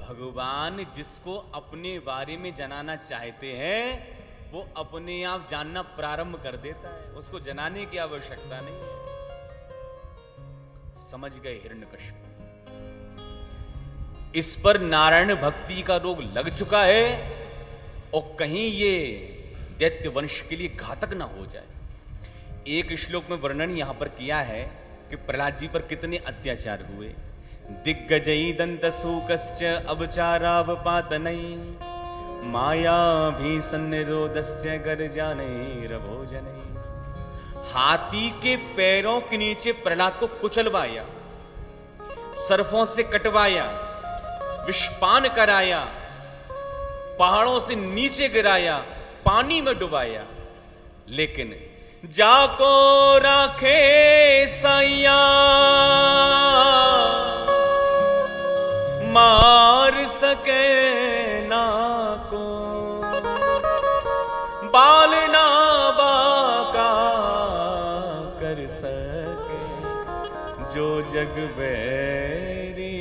भगवान जिसको अपने बारे में जानना चाहते हैं वो अपने आप जानना प्रारंभ कर देता है, उसको जनाने की आवश्यकता नहीं है। समझ गए हिरण्यकश्यप। इस पर नारायण भक्ति का रोग लग चुका है और कहीं ये दैत्य वंश के लिए घातक ना हो जाए। एक श्लोक में वर्णन यहां पर किया है कि प्रहलाद जी पर कितने अत्याचार हुए। दिग्गजई दंत सूकश्च अवचारावपातनई माया भी सन्निरोधश्च गर्जानैरभोजनई। हाथी के पैरों के नीचे प्रहलाद को कुचलवाया, सर्फों से कटवाया, विषपान कराया, पहाड़ों से नीचे गिराया, पानी में डुबाया, लेकिन जाको राखे सैया मार सके ना को, बाल ना बाका कर सके जो जग बैरी।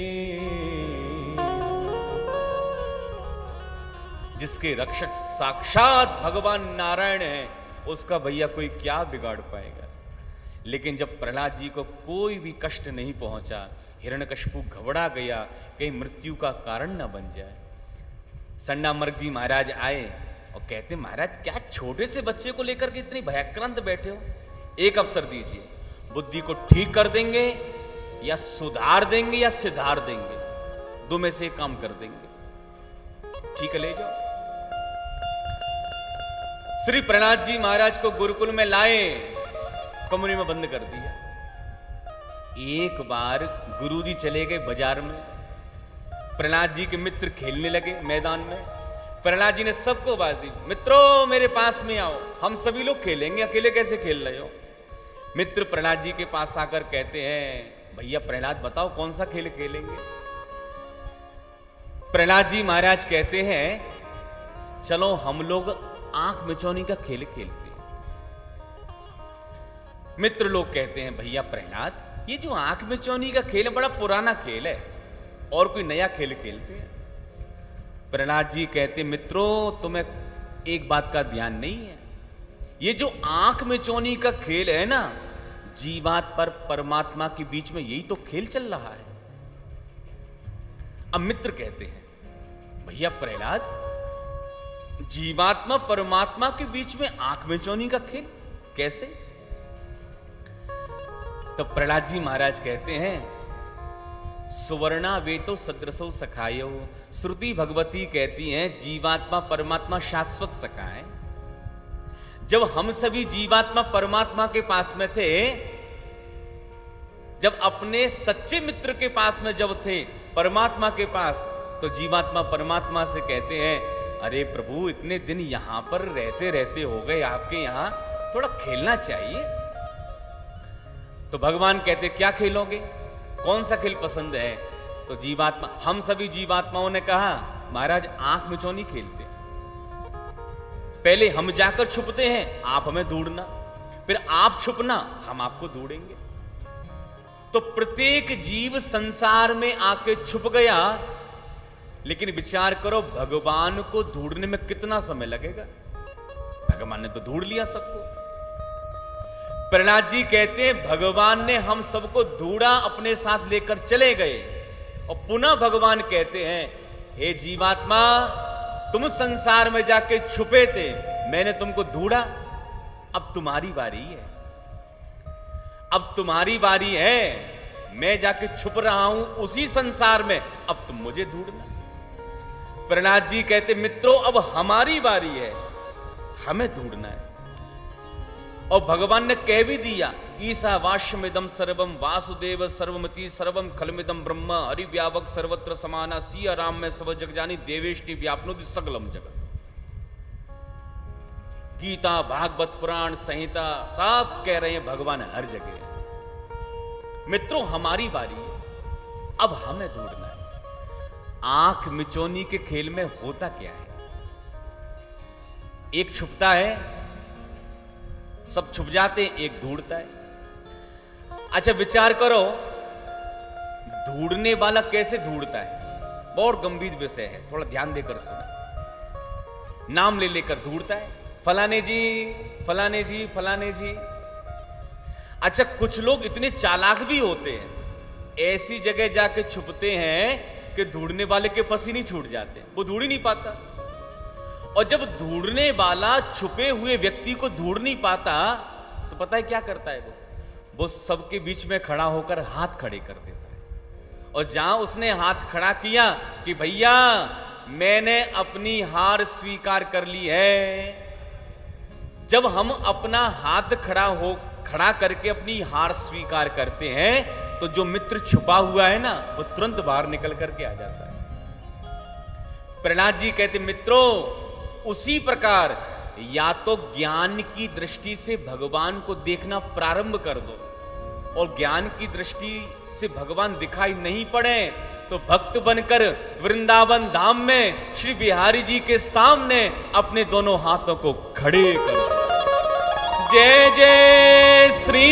जिसके रक्षक साक्षात भगवान नारायण हैं उसका भैया कोई क्या बिगाड़ पाएगा। लेकिन जब प्रहलाद जी को कोई भी कष्ट नहीं पहुंचा, हिरण्यकशिपु घबरा गया कहीं मृत्यु का कारण न बन जाए। संडामर्ग जी महाराज आए और कहते महाराज क्या छोटे से बच्चे को लेकर के इतनी भयाक्रांत बैठे हो, एक अवसर दीजिए, बुद्धि को ठीक कर देंगे या सुधार देंगे या सिधार देंगे, दो में से एक काम कर देंगे, ठीक है ले जाओ। श्री प्रहलाद जी महाराज को गुरुकुल में लाए, कमरे में बंद कर दिया। एक बार गुरुजी चले गए बाजार में, प्रहलाद जी के मित्र खेलने लगे मैदान में। प्रहलाद जी ने सबको आवाज दी, मित्रों मेरे पास में आओ, हम सभी लोग खेलेंगे, अकेले कैसे खेल रहे हो। मित्र प्रहलाद जी के पास आकर कहते हैं भैया प्रहलाद बताओ कौन सा खेल खेलेंगे। प्रहलाद जी महाराज कहते हैं चलो हम लोग आंख मिचौनी का खेल खेलते हैं। मित्र लोग कहते हैं भैया प्रहलाद ये जो आंख मिचौनी का खेल है बड़ा पुराना खेल है, और कोई नया खेल खेलते हैं। प्रहलाद जी कहते मित्रों तुम्हें एक बात का ध्यान नहीं है, ये जो आंख मिचौनी का खेल है ना, जीवात्मा पर परमात्मा के बीच में यही तो खेल चल रहा है। अब मित्र कहते हैं भैया प्रहलाद जीवात्मा परमात्मा के बीच में आंख मिचौनी का खेल कैसे। तो प्रहलाद जी महाराज कहते हैं सुवर्णा वेतो सदृशो सखायो, श्रुति भगवती कहती हैं जीवात्मा परमात्मा शाश्वत सखा है। जब हम सभी जीवात्मा परमात्मा के पास में थे, जब अपने सच्चे मित्र के पास में जब थे परमात्मा के पास, तो जीवात्मा परमात्मा से कहते हैं अरे प्रभु इतने दिन यहां पर रहते रहते हो गए, आपके यहां थोड़ा खेलना चाहिए। तो भगवान कहते क्या खेलोगे, कौन सा खेल पसंद है। तो जीवात्मा, हम सभी जीवात्माओं ने कहा महाराज आंख मिचौनी खेलते, पहले हम जाकर छुपते हैं, आप हमें ढूंढना, फिर आप छुपना, हम आपको ढूंढेंगे। तो प्रत्येक जीव संसार में आके छुप गया, लेकिन विचार करो भगवान को ढूंढने में कितना समय लगेगा। भगवान ने तो ढूंढ लिया सबको। प्रहलाद जी कहते हैं भगवान ने हम सबको ढूंढा, अपने साथ लेकर चले गए, और पुनः भगवान कहते हैं हे जीवात्मा तुम संसार में जाके छुपे थे, मैंने तुमको ढूंढा, अब तुम्हारी बारी है, अब तुम्हारी बारी है, मैं जाके छुप रहा हूं उसी संसार में, अब तुम मुझे ढूंढना। प्रहलाद जी कहते मित्रों अब हमारी बारी है, हमें ढूंढना है। और भगवान ने कह भी दिया ईशावास्यमिदं सर्वम वासुदेव सर्वमति सर्वम खलमिदं ब्रह्म हरिव्यापक सर्वत्र समाना सिया राम में सब जग जानी देवेष्टि व्यापनोति सकलम जगत। गीता भागवत पुराण संहिता सब कह रहे हैं भगवान हर जगह। मित्रों हमारी बारी है, अब हमें ढूंढना है। आंख मिचौनी के खेल में होता क्या है, एक छुपता है, सब छुप जाते हैं, एक ढूंढता है। अच्छा विचार करो ढूंढने वाला कैसे ढूंढता है, बहुत गंभीर विषय है, थोड़ा ध्यान देकर सुना। नाम ले लेकर ढूंढता है, फलाने जी, फलाने जी, फलाने जी। अच्छा, कुछ लोग इतने चालाक भी होते हैं, ऐसी जगह जाके छुपते हैं कि ढूंढने वाले के पसीने छूट जाते हैं, वो ढूंढ ही नहीं पाता। और जब ढूंढने वाला छुपे हुए व्यक्ति को ढूंढ नहीं पाता तो पता है क्या करता है वो सबके बीच में खड़ा होकर हाथ खड़े कर देता है। और जहां उसने हाथ खड़ा किया कि भैया मैंने अपनी हार स्वीकार कर ली है, जब हम अपना हाथ खड़ा करके अपनी हार स्वीकार करते हैं तो जो मित्र छुपा हुआ है ना, वो तुरंत बाहर निकल करके आ जाता है। प्रहलाद जी कहते, मित्रों उसी प्रकार या तो ज्ञान की दृष्टि से भगवान को देखना प्रारंभ कर दो, और ज्ञान की दृष्टि से भगवान दिखाई नहीं पड़े तो भक्त बनकर वृंदावन धाम में श्री बिहारी जी के सामने अपने दोनों हाथों को खड़े कर दो। जय जय श्री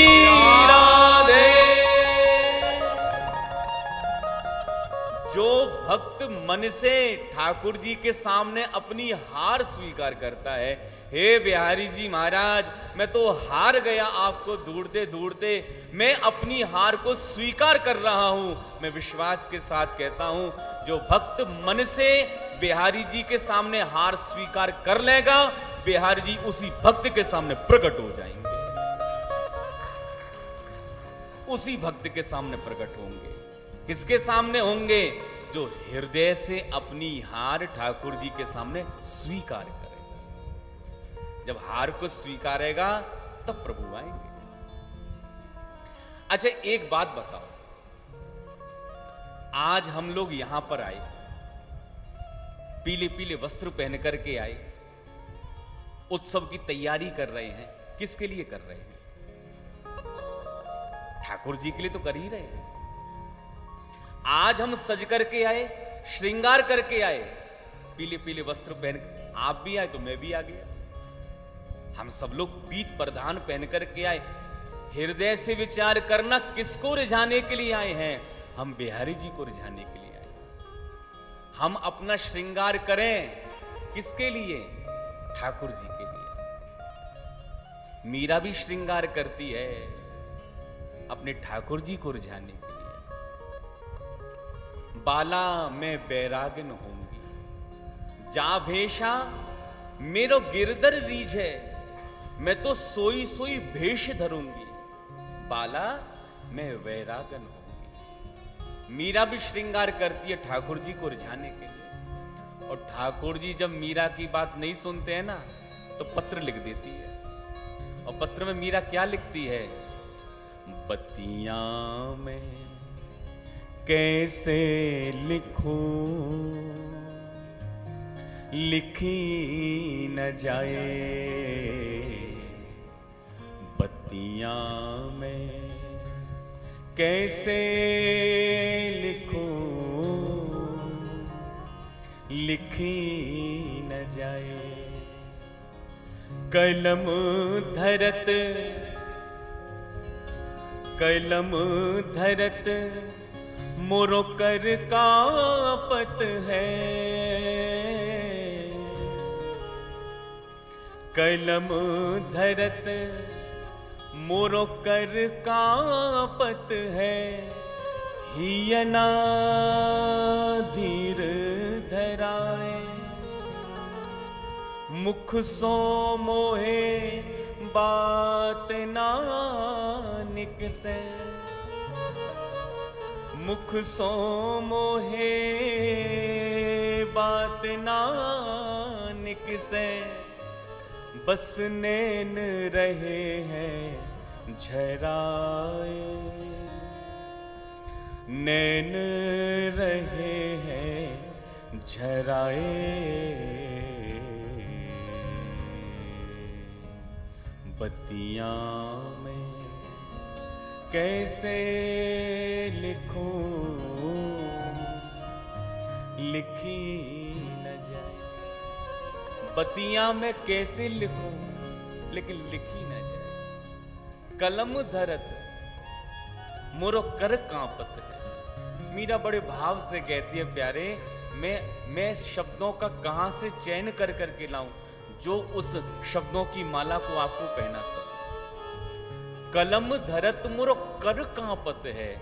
राधे। जो भक्त मन से ठाकुर जी के सामने अपनी हार स्वीकार करता है, हे बिहारी जी महाराज मैं तो हार गया, आपको ढूंढते ढूंढते मैं अपनी हार को स्वीकार कर रहा हूं, मैं विश्वास के साथ कहता हूं जो भक्त मन से बिहारी जी के सामने हार स्वीकार कर लेगा, बिहारी जी उसी भक्त के सामने प्रकट हो जाएंगे, उसी भक्त के सामने प्रकट होंगे। किसके सामने होंगे? जो हृदय से अपनी हार ठाकुर जी के सामने स्वीकार करेगा। जब हार को स्वीकारेगा तब प्रभु आएंगे। अच्छा एक बात बताओ, आज हम लोग यहां पर आए, पीले पीले वस्त्र पहन करके आए, उत्सव की तैयारी कर रहे हैं, किसके लिए कर रहे हैं? ठाकुर जी के लिए तो कर ही रहे हैं। आज हम सज करके आए, श्रृंगार करके आए, पीले पीले वस्त्र पहन, आप भी आए तो मैं भी आ गया। हम सब लोग पीत प्रधान पहन करके आए। हृदय से विचार करना, किसको रिझाने के लिए आए हैं? हम बिहारी जी को रिझाने के लिए आए। हम अपना श्रृंगार करें किसके लिए? ठाकुर जी के लिए। मीरा भी श्रृंगार करती है अपने ठाकुर जी को रिझाने के लिए। बाला मैं बैरागन होंगी, जा भेषा मेरो गिरधर रीझे, मैं तो सोई सोई भेष धरूंगी, बाला मैं वैरागन होंगी। मीरा भी श्रृंगार करती है ठाकुर जी को रिझाने के लिए। और ठाकुर जी जब मीरा की बात नहीं सुनते हैं ना तो पत्र लिख देती है। और पत्र में मीरा क्या लिखती है? बत्तियां में कैसे लिखूं, लिखी न जाए, बत्तियां में कैसे लिखूं, लिखी न जाए। कलम धरत, कलम धरत मोरो कर कांपत है, कलम धरत मोरो कर कांपत है, हियना धीर धराए, मुख सो मोहे बात ना निकसे, मुख सो मोहे बात ना निकसे, बस नैन रहे हैं झराए, नैन रहे हैं झराए, बत्तियां में कैसे लिखूं, लिखी न जाए। बत्तियां में कैसे लिखूं लेकिन लिखी न जाए। कलम धरत मोरो कर कांपत है। मीरा बड़े भाव से कहती है, प्यारे मैं शब्दों का कहां से चयन कर करके लाऊं जो उस शब्दों की माला को आपको पहना सके। कलम धरत मुर कर कांपत है,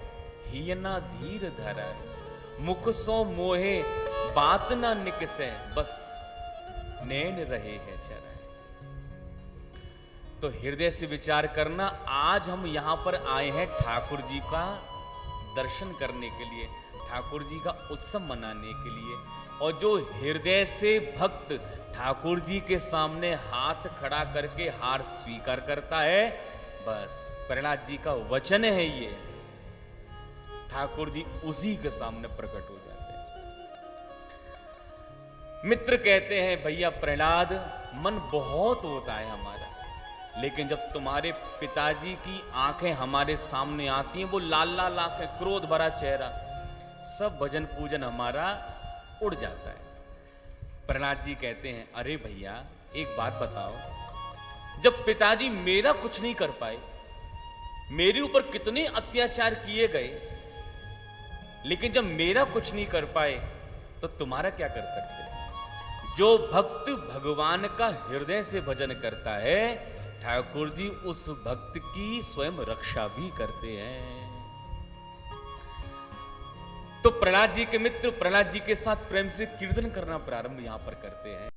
हियना धीर धरा, मुख सो मोहे बात ना निकसे, बस नैन रहे हैं चरा। तो हृदय से विचार करना, आज हम यहां पर आए हैं ठाकुर जी का दर्शन करने के लिए, ठाकुर जी का उत्सव मनाने के लिए। और जो हृदय से भक्त ठाकुर जी के सामने हाथ खड़ा करके हार स्वीकार करता है, बस प्रहलाद जी का वचन है ये, ठाकुर जी उसी के सामने प्रकट हो जाते हैं। मित्र कहते हैं भैया प्रहलाद, मन बहुत होता है हमारा, लेकिन जब तुम्हारे पिताजी की आंखें हमारे सामने आती हैं, वो लाल लाल आंखें, क्रोध भरा चेहरा, सब भजन पूजन हमारा उड़ जाता है। प्रहलाद जी कहते हैं अरे भैया एक बात बताओ, जब पिताजी मेरा कुछ नहीं कर पाए, मेरे ऊपर कितने अत्याचार किए गए, लेकिन जब मेरा कुछ नहीं कर पाए तो तुम्हारा क्या कर सकते हैं। जो भक्त भगवान का हृदय से भजन करता है, ठाकुर जी उस भक्त की स्वयं रक्षा भी करते हैं। तो प्रहलाद जी के मित्र प्रहलाद जी के साथ प्रेम से कीर्तन करना प्रारंभ यहां पर करते हैं।